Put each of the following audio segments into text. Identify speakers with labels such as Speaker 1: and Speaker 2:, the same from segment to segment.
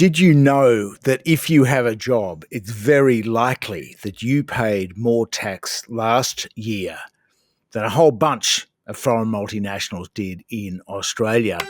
Speaker 1: Did you know that if you have a job, it's very likely that you paid more tax last year than a whole bunch of foreign multinationals did in Australia?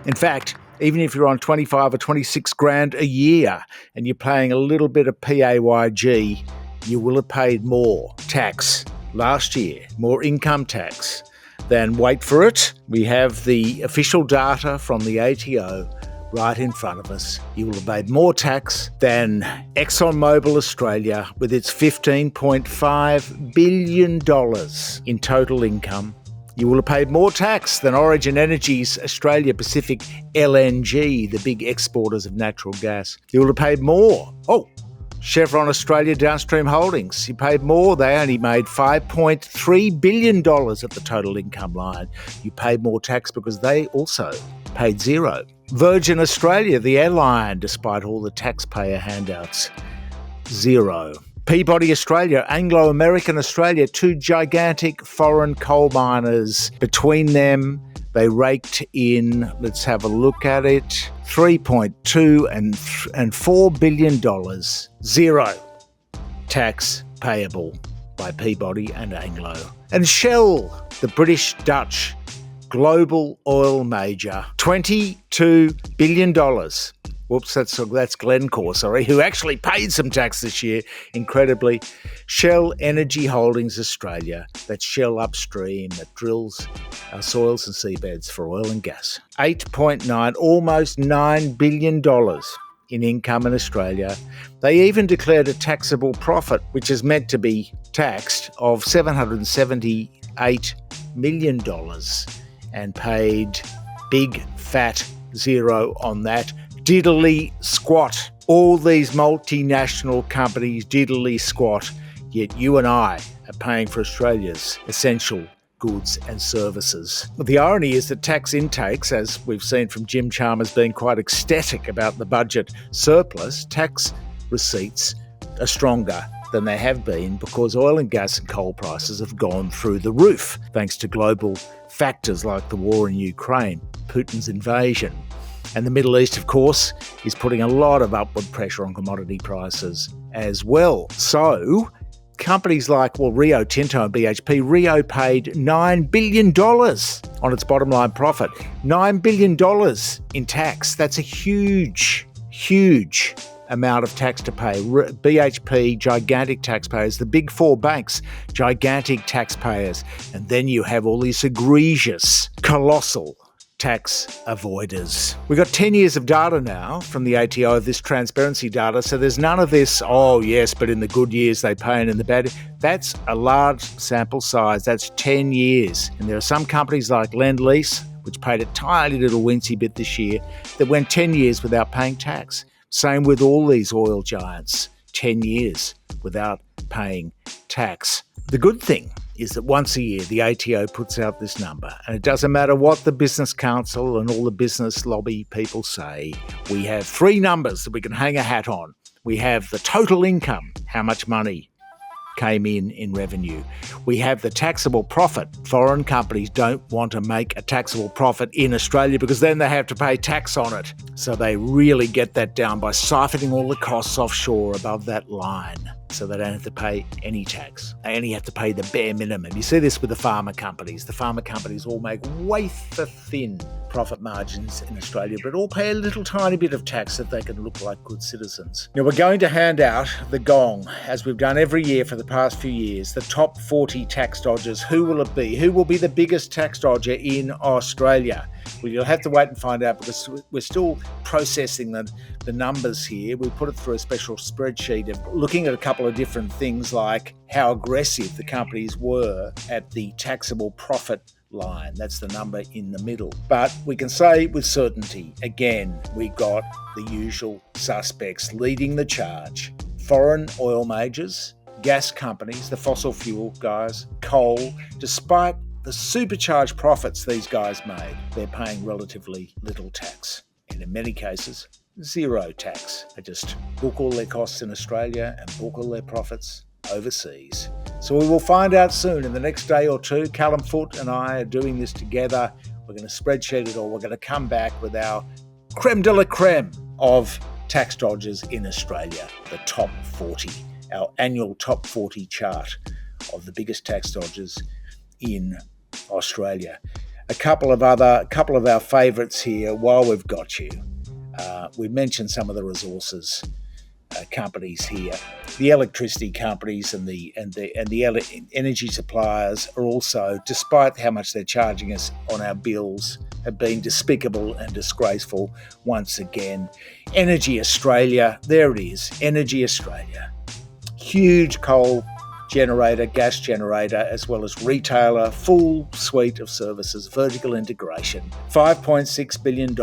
Speaker 1: In fact, even if you're on 25 or 26 grand a year and you're paying a little bit of PAYG, you will have paid more tax last year, more income tax than, wait for it, we have the official data from the ATO right in front of us. You will have paid more tax than ExxonMobil Australia with its $15.5 billion in total income. You will have paid more tax than Origin Energy's Australia Pacific LNG, the big exporters of natural gas. You will have paid more. Chevron Australia Downstream Holdings, you paid more. They only made $5.3 billion at the total income line. You paid more tax because they also paid zero. Virgin Australia, the airline, despite all the taxpayer handouts, zero. Peabody Australia, Anglo American Australia, two gigantic foreign coal miners. Between them, they raked in, let's have a look at it, $3.2 and $4 billion. Zero tax payable by Peabody and Anglo. And Shell, the British-Dutch global oil major, $22 billion. Whoops, that's Glencore, who actually paid some tax this year, incredibly. Shell Energy Holdings Australia, that's Shell Upstream that drills our soils and seabeds for oil and gas. $8.9, almost $9 billion in income in Australia. They even declared a taxable profit, which is meant to be taxed, of $778 million and paid big fat zero on that. Diddly squat. All these multinational companies diddly squat, yet you and I are paying for Australia's essential goods and services. The irony is that tax intakes, as we've seen from Jim Chalmers being quite ecstatic about the budget surplus, tax receipts are stronger than they have been because oil and gas and coal prices have gone through the roof, thanks to global factors like the war in Ukraine, Putin's invasion. And the Middle East, of course, is putting a lot of upward pressure on commodity prices as well. So companies like, Rio Tinto and BHP, Rio paid $9 billion on its bottom line profit. $9 billion in tax. That's a huge, huge amount of tax to pay. BHP, gigantic taxpayers. The big four banks, gigantic taxpayers. And then you have all these egregious, colossal tax avoiders. We've got 10 years of data now from the ATO of this transparency data, so there's none of this, yes, but in the good years they pay and in the bad. That's a large sample size. That's 10 years. And there are some companies like Lend-Lease, which paid a tiny little wincy bit this year, that went 10 years without paying tax. Same with all these oil giants, 10 years without paying tax. The good thing is that once a year the ATO puts out this number, and it doesn't matter what the Business Council and all the business lobby people say, we have three numbers that we can hang a hat on. We have the total income, how much money came in revenue. We have the taxable profit. Foreign companies don't want to make a taxable profit in Australia because then they have to pay tax on it. So they really get that down by siphoning all the costs offshore above that line. So they don't have to pay any tax. They only have to pay the bare minimum. You see this with the pharma companies. The pharma companies all make wafer-thin profit margins in Australia, but all pay a little tiny bit of tax so they can look like good citizens. Now, we're going to hand out the gong, as we've done every year for the past few years, the top 40 tax dodgers. Who will it be? Who will be the biggest tax dodger in Australia? Well, you'll have to wait and find out because we're still processing the numbers here. We put it through a special spreadsheet of looking at a couple of different things like how aggressive the companies were at the taxable profit line. That's the number in the middle. But we can say with certainty, again, we got the usual suspects leading the charge. Foreign oil majors, gas companies, the fossil fuel guys, coal, despite the supercharged profits these guys made, they're paying relatively little tax. And in many cases, zero tax. They just book all their costs in Australia and book all their profits overseas. So we will find out soon in the next day or two. Callum Foote and I are doing this together. We're going to spreadsheet it all. We're going to come back with our creme de la creme of tax dodgers in Australia, the top 40, our annual top 40 chart of the biggest tax dodgers in Australia. A couple of our favourites here while we've got you. We mentioned some of the resources companies here. The electricity companies and the energy suppliers are also, despite how much they're charging us on our bills, have been despicable and disgraceful once again. Energy Australia, there it is, Energy Australia. Huge coal generator, gas generator, as well as retailer, full suite of services, vertical integration, $5.6 billion,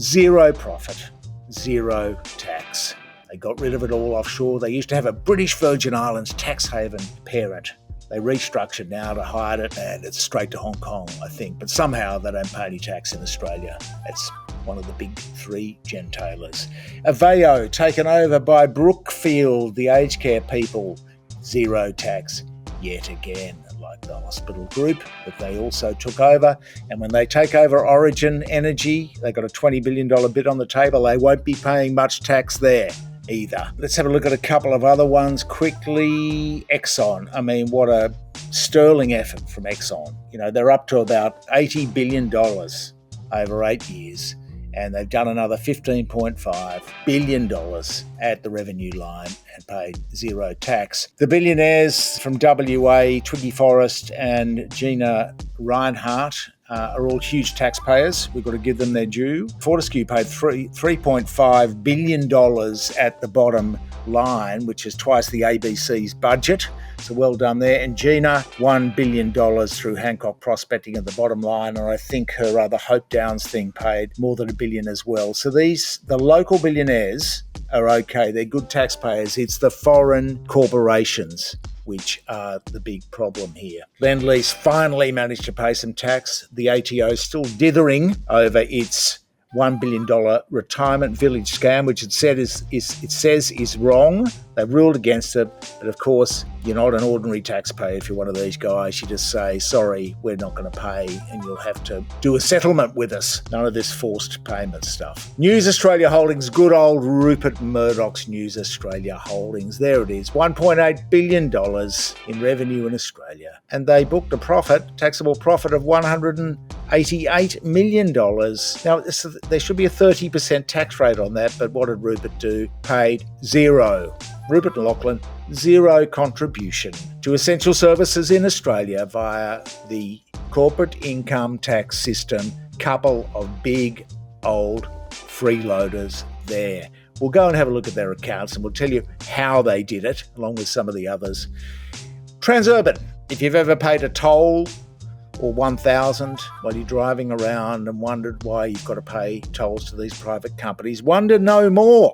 Speaker 1: zero profit, zero tax. They got rid of it all offshore. They used to have a British Virgin Islands tax haven parent. They restructured now to hide it, and it's straight to Hong Kong, I think. But somehow they don't pay any tax in Australia. It's one of the big three gentailers. Aveo taken over by Brookfield, the aged care people. Zero tax yet again, like the hospital group that they also took over. And when they take over Origin Energy, they got a $20 billion bid on the table. They won't be paying much tax there either. Let's have a look at a couple of other ones quickly. Exxon. I mean, what a sterling effort from Exxon. You know, they're up to about $80 billion over 8 years. And they've done another $15.5 billion at the revenue line and paid zero tax. The billionaires from WA, Twiggy Forrest and Gina Reinhardt, are all huge taxpayers. We've got to give them their due. Fortescue paid $3.5 billion at the bottom line, which is twice the ABC's budget. So well done there. And Gina, $1 billion through Hancock Prospecting at the bottom line. And I think her other Hope Downs thing paid more than $1 billion as well. So the local billionaires are okay. They're good taxpayers. It's the foreign corporations which are the big problem here. Lend-Lease finally managed to pay some tax. The ATO is still dithering over its $1 billion retirement village scam, which it says is wrong. They've ruled against it, but of course, you're not an ordinary taxpayer if you're one of these guys. You just say, sorry, we're not going to pay, and you'll have to do a settlement with us. None of this forced payment stuff. News Australia Holdings, good old Rupert Murdoch's News Australia Holdings. There it is, $1.8 billion in revenue in Australia. And they booked a taxable profit of $188 million. Now, there should be a 30% tax rate on that, but what did Rupert do? Paid zero. Rupert and Lachlan, zero contribution to essential services in Australia via the corporate income tax system. Couple of big old freeloaders there. We'll go and have a look at their accounts and we'll tell you how they did it, along with some of the others. Transurban, if you've ever paid a toll or 1,000 while you're driving around and wondered why you've got to pay tolls to these private companies, wonder no more.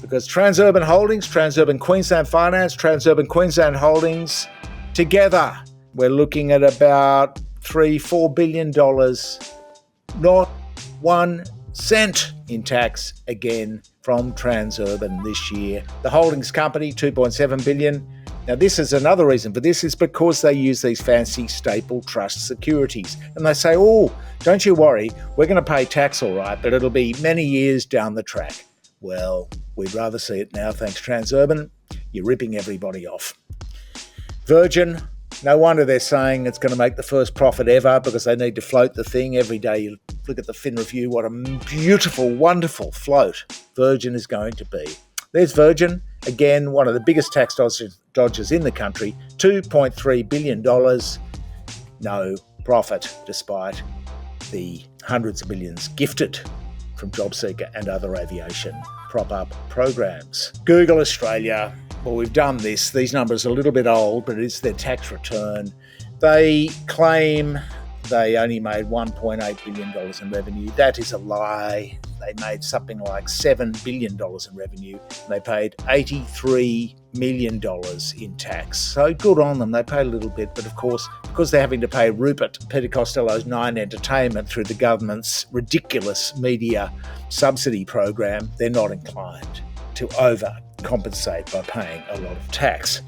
Speaker 1: Because Transurban Holdings, Transurban Queensland Finance, Transurban Queensland Holdings, together we're looking at about $3-4 billion, not 1 cent in tax again from Transurban this year. The holdings company, $2.7 billion. Now, this is another reason for this is because they use these fancy staple trust securities. And they say, oh, don't you worry, we're going to pay tax all right, but it'll be many years down the track. Well, we'd rather see it now, thanks Transurban. You're ripping everybody off. Virgin, no wonder they're saying it's going to make the first profit ever because they need to float the thing. Every day you look at the Fin Review, what a beautiful, wonderful float Virgin is going to be. There's Virgin, again, one of the biggest tax dodgers in the country, $2.3 billion, no profit despite the hundreds of billions gifted from JobSeeker and other aviation prop-up programs. Google Australia, well, we've done this. These numbers are a little bit old, but it's their tax return. They claim they only made $1.8 billion in revenue. That is a lie. They made something like $7 billion in revenue. And they paid $83 million in tax. So good on them. They paid a little bit, but of course, because they're having to pay Rupert Peter Costello's Nine Entertainment through the government's ridiculous media subsidy program, they're not inclined to overcompensate by paying a lot of tax.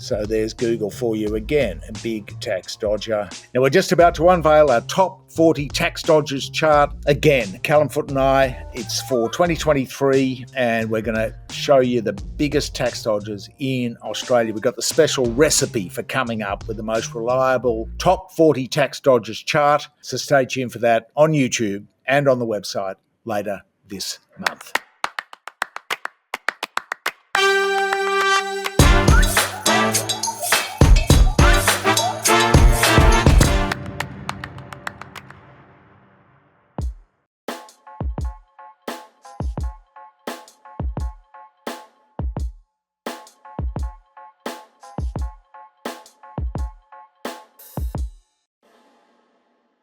Speaker 1: So there's Google for you again, a big tax dodger. Now we're just about to unveil our top 40 tax dodgers chart. Again, Callum Foot and I, it's for 2023, and we're going to show you the biggest tax dodgers in Australia. We've got the special recipe for coming up with the most reliable top 40 tax dodgers chart. So stay tuned for that on YouTube and on the website later this month.